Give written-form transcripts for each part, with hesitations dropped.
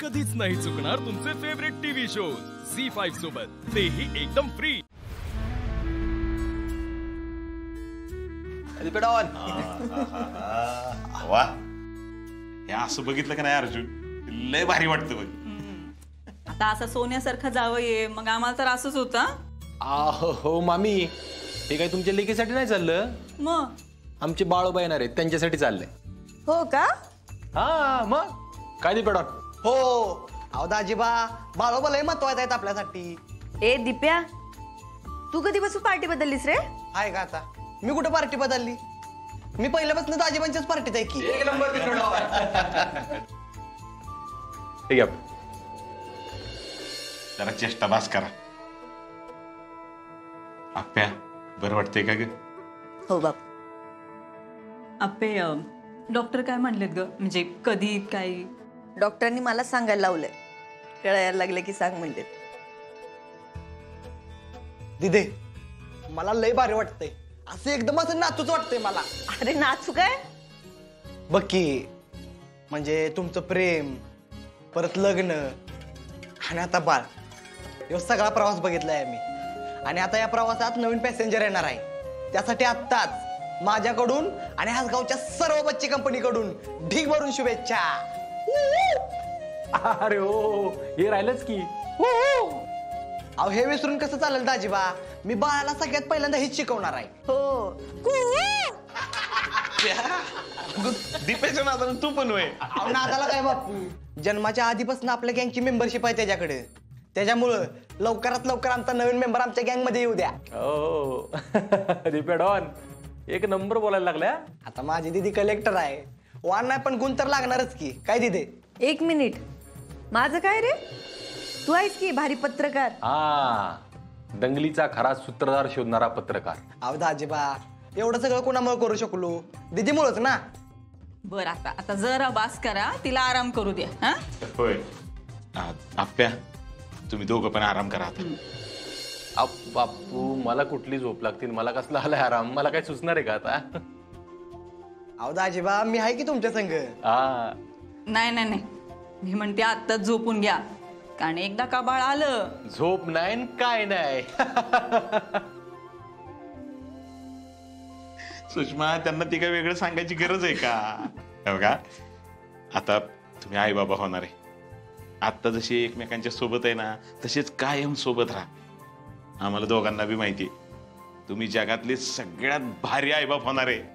कधीच नाही चुकणार तुमचे फेवरेट टीव्ही शो झी5 सोबत, तेही एकदम फ्री. वा, हे असं बघितलं का नाही अर्जुन, लय भारी वाटतं बघ. आता असं सोन्यासारखं जावं ये, मग आम्हाला तर असंच होतं. हो मामी, हे काही तुमच्या लेकीसाठी नाही चाललं, मग आमचे बाळोबा येणार आहेत त्यांच्यासाठी चाललंय. हो का? हा मग काय दिपेडॉन. हो अहो दाजीबा, बाळोबा लय महत्वाचं आहेत आपल्यासाठी. ए दिप्या, तू कधीपासून पार्टी बदललीस रे? आहे का आता? मी कुठं पार्टी बदलली? मी पहिल्यापासून दाजीबांच्याच पार्टीत आहे की. एक नंबर. ठीक आहे, जरा चेष्टा बास करा. आप्या, बरं वाटतंय का ग? हो बाप. आपे डॉक्टर काय म्हणलेत ग, म्हणजे कधी काय? डॉक्टरांनी मला सांगायला लावलंय, कळायला लागलं की सांग म्हणजे. दिदे, मला लय भारी वाटतंय, असं एकदम असं नाचूच वाटतंय मला. अरे नाचू काय? बघ की, म्हणजे तुमचं प्रेम, परत लग्न आणि आता बाळ, एवढा सगळा प्रवास बघितलाय आम्ही. आणि आता या प्रवासात नवीन पॅसेंजर येणार आहे. त्यासाठी आत्ताच माझ्याकडून आणि हासगावच्या सर्व बच्ची कंपनीकडून ढीग भरून शुभेच्छा. अरे हो, हे राहिलंच की. अहो हे विसरून कसं चालेल दाजीबा, मी बाळाला सगळ्यात पहिल्यांदा हेच शिकवणार आहे. हो. दीपेच्या नादानं तू पण होय. अहो नादाला काय बापू, जन्माच्या आधीपासून आपल्या गँगची मेंबरशिप आहे त्याच्याकडे. त्याच्यामुळं लवकरात लवकर आमचा नवीन मेंबर आमच्या गँग मध्ये येऊ द्या. हो दिपेडॉन, एक नंबर बोलायला लागल्या. आता माझी दीदी कलेक्टर आहे, वाण नाही पण गुण तर लागणारच की. काय दिदे? एक मिनिट, माझं काय रे? तू आहेस की भारी पत्रकार. हा, दंगलीचा खरा सूत्रधार शोधणारा पत्रकार. अहो दाजीबा, एवढं सगळं कोणामुळे करू शकलो? दीदीमुळंच ना. बर, आता आता जरा बास करा, तिला आराम करू द्या. हा, होय. आप्या, तुम्ही दोघं पण आराम करा आता. बापू, मला कुठली झोप लागतील, मला कसला आलाय आराम, मला काय सुचणार आहे का आता? अहो दाजीबा, मी आहे की तुमच्या संग. हा, नाही नाही नाही, मी म्हणते आत्ताच झोपून घ्या, कारण एकदा का बाळ आलं. झोप नाही न काय नाही. सुषमा, त्यांना ती काय वेगळं सांगायची गरज आहे का? बघा, आता तुम्ही आई बाबा होणार आहे. आता जशी एकमेकांच्या सोबत आहे ना, तसेच कायम सोबत राहा. आम्हाला दोघांना बी माहिती आहे, तुम्ही जगातले सगळ्यात भारी आईबाप होणार आहे.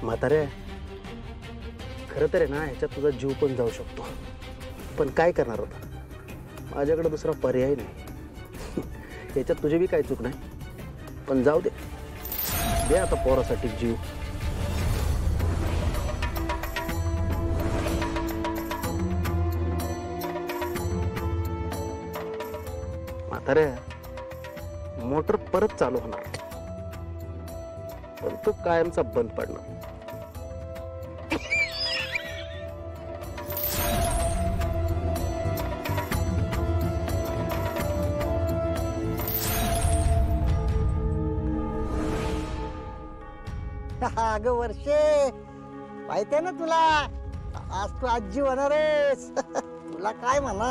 म्हातारे, खरं तर आहे ना, ह्याच्यात तुझा जीव पण जाऊ शकतो, पण काय करणार होता? माझ्याकडे दुसरा पर्याय नाही. ह्याच्यात तुझी बी काही चूक नाही, पण जाऊ दे, दे आता पोरासाठी जीव. म्हातारे, मोटर परत चालू होणार, पण तो कायमचा बंद पडणार. अगं वर्षे, माहितीये ना तुला, आज तू आजी होणार आहेस. तुला काय म्हणा,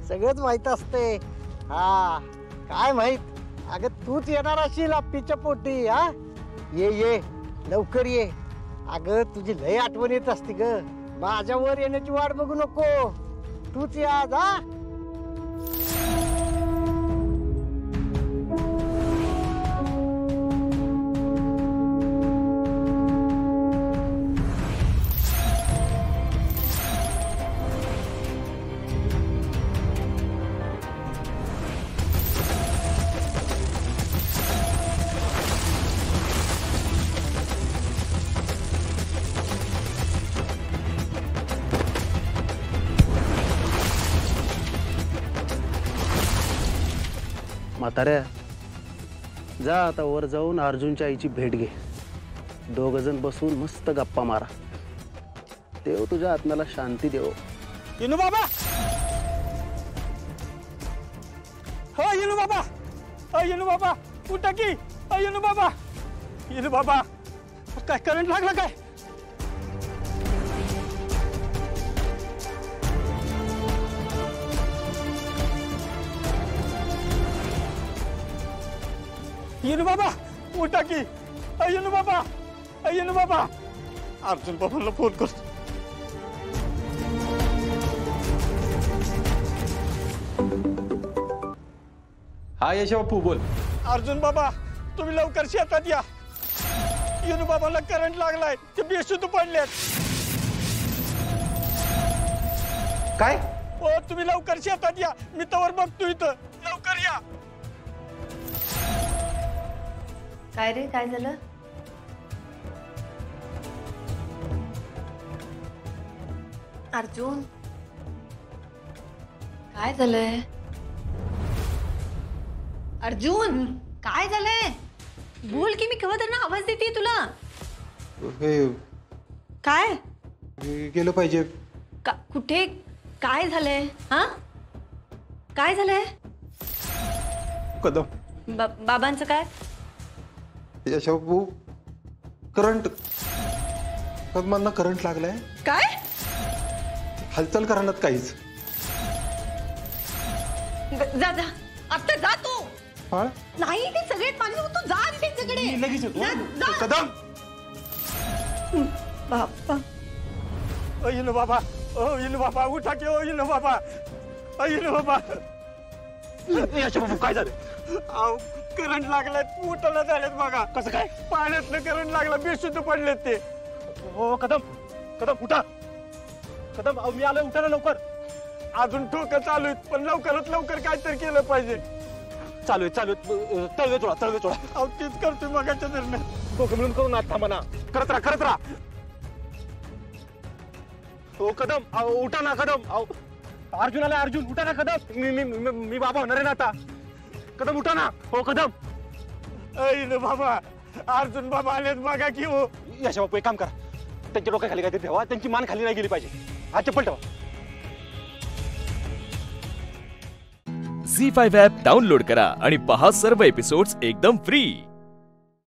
सगळंच माहित असते. हा काय माहित, अगं तूच येणार असेल आप्पीच्या पोटी. हा ये ये लवकर ये. अगं तुझी लय आठवण येत असते ग. माझ्यावर येण्याची वाट बघू नको, तूच ये आज. हा म्हाताऱ्या, जा आता वर जाऊन अर्जुनच्या आईची भेट घे. 2 जण बसून मस्त गप्पा मारा. देव तुझ्या आत्म्याला शांती देव. येनू बाबा, हो येनू बाबा, येनू बाबा उठा की. येनू बाबा, येनू बाबा, काय करंट लागला काय? येनू बाबा उठा की. येनू बाबा, येनू बाबा. अर्जुन बाबांना फोन करतो. हा यश बापू बोल. अर्जुन बाबा तुम्ही लवकर शेतात या. येनू बाबांना करंट लागलाय, ते बेशुद्ध पडलेत. काय? हो तुम्ही लवकर शेतात या, मी तवर बघतो इथं. लवकर या. काय रे, काय झालं? अर्जुन, काय झालंय? अर्जुन काय झालंय? बोल की, मी केव्हा त्यांना आवाज देते तुला. काय गेलं पाहिजे. कुठे काय झालंय? हा काय झालंय? कदम, बाबांचं काय? यशबापू करंट, कदमांना करंट लागलाय. काय? हालचाल करणार काहीच. जा जा आता जा तू. हा? नाही ते सगळे माझे तू जा त्यांच्याकडे. लगेच येतो. जा. कदम, बाप्पा. येनू बाबा, येनू बाबा उठा की. येनू बाबा, येनू बाबा. यशबापू काय झालं? अहो करंट लागलाय, उठायला झालेत बघा. कसं काय? पाण्यातलं करंट लागला, बेशुद्ध पडलेत ते. हो कदम, कदम उठा. कदम मी आलोय, उठा ना लवकर. अजून ठोकं चालू आहेत, पण लवकरात लवकर काहीतरी केलं पाहिजे. चालू आहे, चालू आहे. तळवे चोळा, तळवे चोळा. अहो तेच करतोय मगाच्या दरम्यान. दोघं मिळून करून आता म्हणा. करत राहा, करत राहा. हो कदम, उठा ना कदम. अर्जुन आला, अर्जुन उठा ना कदम. मी बाबा होणार आहे ना आता. कदम उठा ना. हो कदम. येनू बाबा, अर्जुन बाबा आलेत बघा की. हो यशा बापू एक काम करा, त्यांच्या डोक्याखाली काहीतरी ठेवा, त्यांची मान खाली नाही गेली पाहिजे. हा चप्पल ठेवा. झी5 ॲप डाउनलोड करा आणि पहा सर्व एपिसोड्स एकदम फ्री.